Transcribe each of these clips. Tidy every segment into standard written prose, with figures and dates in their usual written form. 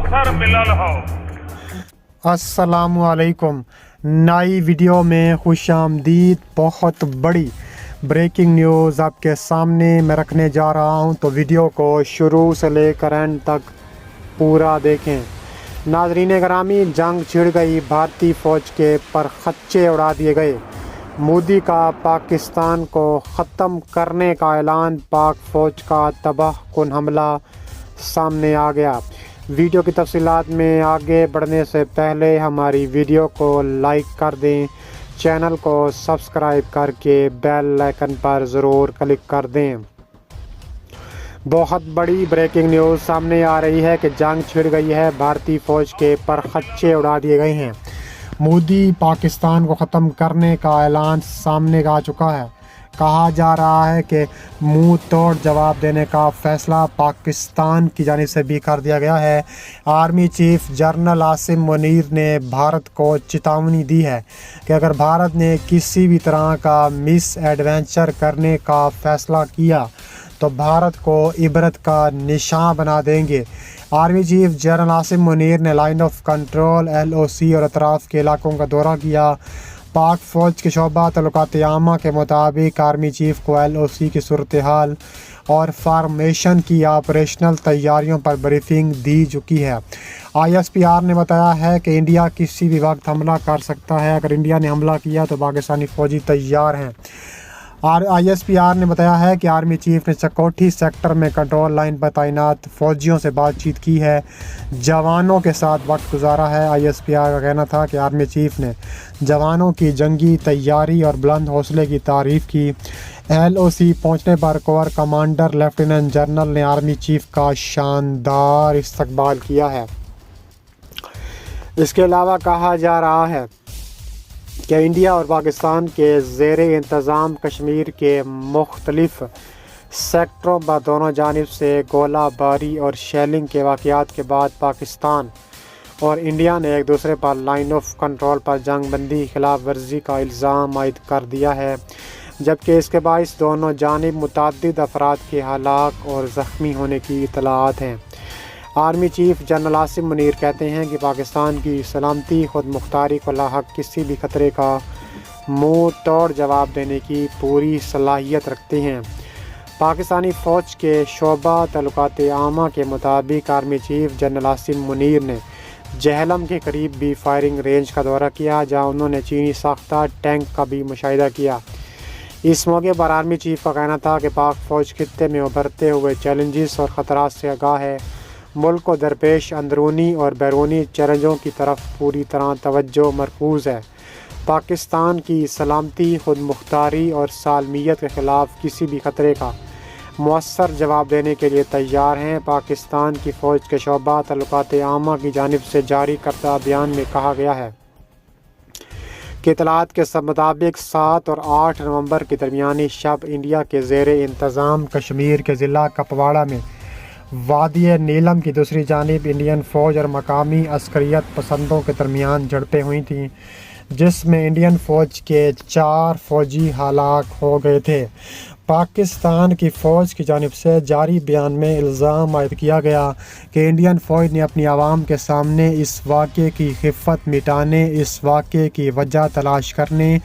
अवसर मिलल हो। अस्सलामुअलैकुम। नई वीडियो में खुश आमदीद। बहुत बड़ी ब्रेकिंग न्यूज़ आपके सामने मैं रखने जा रहा हूं, तो वीडियो को शुरू से लेकर एंड तक पूरा देखें। नाज़रीन गिरामी, जंग छिड़ गई, भारतीय फ़ौज के परखच्चे उड़ा दिए गए। मोदी का पाकिस्तान को ख़त्म करने का ऐलान, पाक फ़ौज का तबाहकुन हमला सामने आ गया। वीडियो की तफसीलात में आगे बढ़ने से पहले हमारी वीडियो को लाइक कर दें, चैनल को सब्सक्राइब करके बेल आइकन पर ज़रूर क्लिक कर दें। बहुत बड़ी ब्रेकिंग न्यूज़ सामने आ रही है कि जंग छिड़ गई है, भारतीय फ़ौज के परखच्चे उड़ा दिए गए हैं। मोदी पाकिस्तान को ख़त्म करने का ऐलान सामने आ चुका है। कहा जा रहा है कि मुंह तोड़ जवाब देने का फ़ैसला पाकिस्तान की जानिब से भी कर दिया गया है। Army chief general Asim Munir ने भारत को चेतावनी दी है कि अगर भारत ने किसी भी तरह का मिस एडवेंचर करने का फ़ैसला किया तो भारत को इबरत का निशान बना देंगे। Army chief general Asim Munir ने लाइन ऑफ कंट्रोल LOC और अतराफ़ के इलाकों का दौरा किया। पाक फ़ौज के शोबा तल्लुकात आमा के मुताबिक आर्मी चीफ को LOC की सूरत हाल और फार्मेशन की ऑपरेशनल तैयारियों पर ब्रीफिंग दी चुकी है। ISPR ने बताया है कि इंडिया किसी भी वक्त हमला कर सकता है। अगर इंडिया ने हमला किया तो पाकिस्तानी फ़ौजी तैयार हैं। और ISPR ने बताया है कि आर्मी चीफ ने चकोठी सेक्टर में कंट्रोल लाइन पर तैनात फ़ौजियों से बातचीत की है, जवानों के साथ वक्त गुजारा है। ISPR का कहना था कि आर्मी चीफ ने जवानों की जंगी तैयारी और बुलंद हौसले की तारीफ़ की। LOC पहुंचने पर कोर कमांडर लेफ्टिनेंट जनरल ने आर्मी चीफ का शानदार इस्तकबाल किया है। इसके अलावा कहा जा रहा है कि इंडिया और पाकिस्तान के ज़ेरे इंतज़ाम कश्मीर के मुख्तलिफ़ सेक्टरों पर दोनों जानिब से गोलाबारी और शेलिंग के वाक़यात के बाद पाकिस्तान और इंडिया ने एक दूसरे पर लाइन ऑफ कंट्रोल पर जंग बंदी खिलाफ वर्जी का इल्ज़ाम आयद कर दिया है, जबकि इसके बाइस दोनों जानिब मुतअद्दिद अफराद के हलाक और ज़ख्मी होने की इत्तलात हैं। Army chief general Asim Munir कहते हैं कि पाकिस्तान की सलामती खुद मुख्तारी को लाहक किसी भी खतरे का मुंह तोड़ जवाब देने की पूरी सलाहियत रखते हैं। पाकिस्तानी फ़ौज के शोबा तल्लुकात आमा के मुताबिक army chief general Asim Munir ने जहलम के करीब भी फायरिंग रेंज का दौरा किया, जहां उन्होंने चीनी साख्ता टैंक का भी मुशाहिदा किया। इस मौके पर आर्मी चीफ का कहना था कि पाक फ़ौज खित्ते में उभरते हुए चैलेंजेस और ख़तरात से आगाह है। मुल्क को दरपेश अंदरूनी और बैरूनी चैलेंजों की तरफ पूरी तरह तवज्जो मरकूज़ है। पाकिस्तान की सलामती, खुद मुख्तारी और सालमियत के ख़िलाफ़ किसी भी ख़तरे का मुअस्सर जवाब देने के लिए तैयार हैं। पाकिस्तान की फ़ौज के शोबा तल्लुकात आमा की जानिब से जारी करदा बयान में कहा गया है कि इत्तलात के मुताबिक 7 और 8 नवंबर के दरमियानी शब इंडिया के ज़ेरे इंतज़ाम कश्मीर के ज़िला कपवाड़ा में वादी नीलम की दूसरी जानिब इंडियन फ़ौज और मकामी अस्करियत पसंदों के दरमियान झड़पें हुई थीं, जिसमें इंडियन फ़ौज के 4 फ़ौजी हलाक हो गए थे। पाकिस्तान की फ़ौज की जानिब से जारी बयान में इल्ज़ाम आयद किया गया कि इंडियन फ़ौज ने अपनी आवाम के सामने इस वाक़े की खिफ़त मिटाने, इस वाक़े की वजह तलाश करने,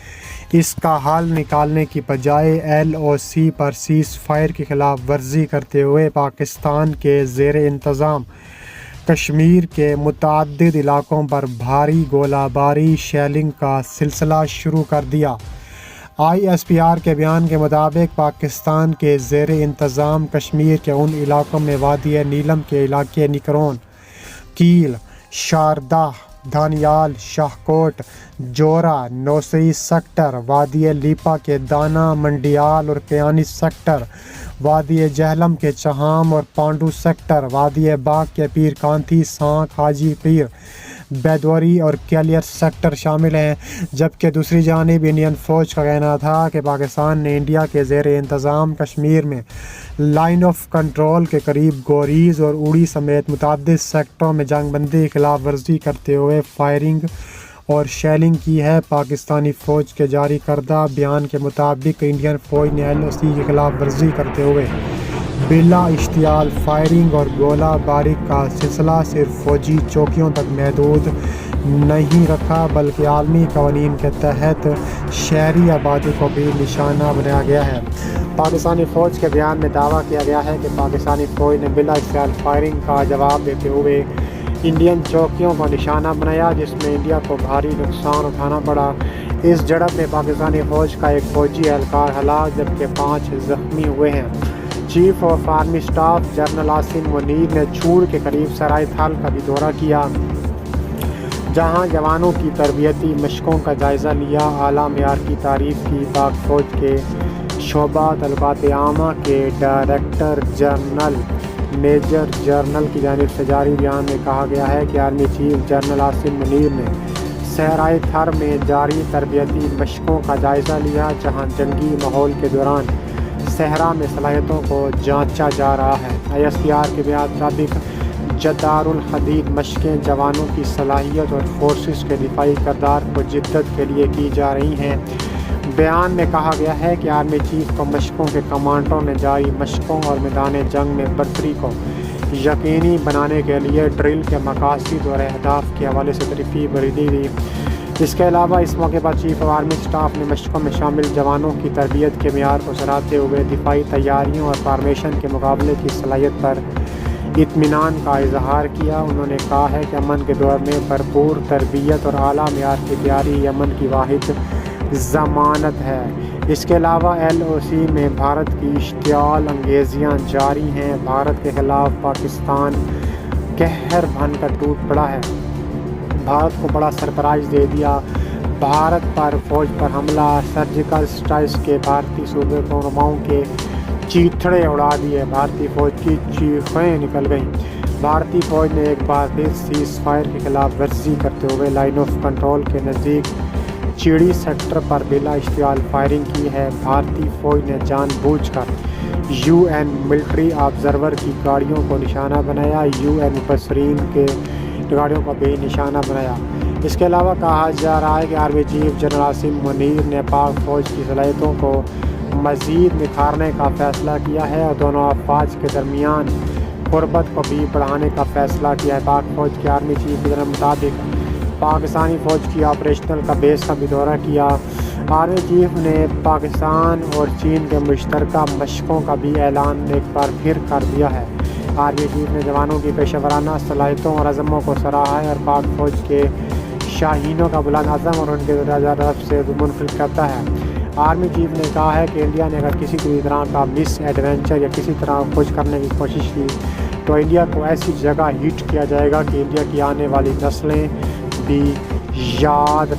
इसका हल निकालने की बजाय LOC पर सीज़ फायर की खिलाफ वर्जी करते हुए पाकिस्तान के ज़ेरे इंतज़ाम कश्मीर के मुतअद्दिद इलाकों पर भारी गोलाबारी शेलिंग का सिलसिला शुरू कर दिया। ISPR के बयान के मुताबिक पाकिस्तान के ज़ेरे इंतज़ाम कश्मीर के उन इलाकों में वादी नीलम के इलाके निकरोन, कील, शारदाह, धानियाल, शाहकोट, जोरा, नौसरी सेक्टर, वादी लीपा के दाना, मंडियाल और कयानी सेक्टर, वादी जहलम के चहाम और पांडू सेक्टर, वादी बाग के पीर कांती, सांख, हाजी पीर, बैदवरी और कैलियर सेक्टर शामिल हैं। जबकि दूसरी जानिब इंडियन फ़ौज का कहना था कि पाकिस्तान ने इंडिया के ज़ेरे इंतज़ाम कश्मीर में लाइन ऑफ कंट्रोल के करीब गोरीज और उड़ी समेत मुतअद्दिद सेक्टरों में जंग बंदी की खिलाफ वर्जी करते हुए फायरिंग और शेलिंग की है। पाकिस्तानी फ़ौज के जारी करदा बयान के मुताबिक इंडियन फ़ौज ने LOC की खिलाफ वर्जी करते हुए بلا اشتعال فائرنگ اور گولہ باری کا سلسلہ صرف فوجی چوکیوں تک محدود نہیں رکھا بلکہ عالمی قوانین کے تحت شہری آبادی کو بھی نشانہ بنایا گیا ہے۔ پاکستانی فوج کے بیان میں دعویٰ کیا گیا ہے کہ پاکستانی فوج نے بلا اشتعال فائرنگ کا جواب دیتے ہوئے انڈین چوکیوں کو نشانہ بنایا، جس میں انڈیا کو بھاری نقصان اٹھانا پڑا۔ اس جھڑپ میں پاکستانی فوج کا ایک فوجی اہلکار ہلاک جبکہ 5 زخمی ہوئے ہیں۔ Chief of army staff general Asim Munir نے چھوڑ کے قریب سرائے تھل کا بھی دورہ کیا، جہاں جوانوں کی تربیتی مشقوں کا جائزہ لیا۔ اعلیٰ معیار کی تعریف کی۔ پاک فوج کے شعبہ تعلقات عامہ کے ڈائریکٹر جنرل میجر جنرل کی جانب سے جاری بیان میں کہا گیا ہے کہ army chief general Asim Munir نے صحرائے تھر میں جاری تربیتی مشقوں کا جائزہ لیا، جہاں جنگی ماحول کے دوران صحرا میں صلاحیتوں کو جانچا جا رہا ہے۔ ISPR کے بیان مطابق جدار الحدید مشقیں جوانوں کی صلاحیت اور فورسز کے دفاعی کردار کو جدت کے لیے کی جا رہی ہیں۔ بیان میں کہا گیا ہے کہ آرمی چیف کو مشقوں کے کمانڈروں نے جاری مشقوں اور میدان جنگ میں برتری کو یقینی بنانے کے لیے ڈرل کے مقاصد اور اہداف کے حوالے سے ترغیب بریدی دی۔ اس کے علاوہ اس موقع پر چیف آف آرمی اسٹاف نے مشقوں میں شامل جوانوں کی تربیت کے معیار کو سراہتے ہوئے دفاعی تیاریوں اور فارمیشن کے مقابلے کی صلاحیت پر اطمینان کا اظہار کیا۔ انہوں نے کہا ہے کہ امن کے دور میں بھرپور تربیت اور اعلیٰ معیار کی تیاری امن کی واحد ضمانت ہے۔ اس کے علاوہ LOC میں بھارت کی اشتعال انگیزیاں جاری ہیں۔ بھارت کے خلاف پاکستان قہر بن کر ٹوٹ پڑا ہے۔ بھارت کو بڑا سرپرائز دے دیا۔ بھارت پر فوج پر حملہ، سرجیکل اسٹرائک کے بھارتی صوبے کو رماؤں کے چیتھڑے اڑا دیے۔ بھارتی فوج کی چیخیں نکل گئیں۔ بھارتی فوج نے ایک بار پھر سیز فائر کی خلاف ورزی کرتے ہوئے لائن آف کنٹرول کے نزدیک چیڑی سیکٹر پر بلا اشتعال فائرنگ کی ہے۔ بھارتی فوج نے جان بوجھ کر UN ملٹری آبزرور کی گاڑیوں کو نشانہ بنایا، UN مبصرین کے گاڑیوں کو بھی نشانہ بنایا۔ اس کے علاوہ کہا جا رہا ہے کہ army chief general Asim Munir نے پاک فوج کی صلاحیتوں کو مزید نکھارنے کا فیصلہ کیا ہے اور دونوں افواج کے درمیان قربت کو بھی بڑھانے کا فیصلہ کیا ہے۔ پاک فوج کے آرمی چیف کے مطابق پاکستانی فوج کی آپریشنل کا بیس کا بھی دورہ کیا۔ آرمی چیف نے پاکستان اور چین کے مشترکہ مشقوں کا بھی اعلان ایک بار پھر کر دیا ہے۔ آرمی چیف نے جوانوں کی پیشہ ورانہ صلاحیتوں اور عزموں کو سراہا ہے اور پاک فوج کے شاہینوں کا بلند عزم اور ان کے رف سے منفرد کرتا ہے۔ آرمی چیف نے کہا ہے کہ انڈیا نے اگر کسی بھی طرح کا مس ایڈونچر یا کسی طرح کچھ کرنے کی کوشش کی تو انڈیا کو ایسی جگہ ہٹ کیا جائے گا کہ انڈیا کی آنے والی نسلیں بھی یاد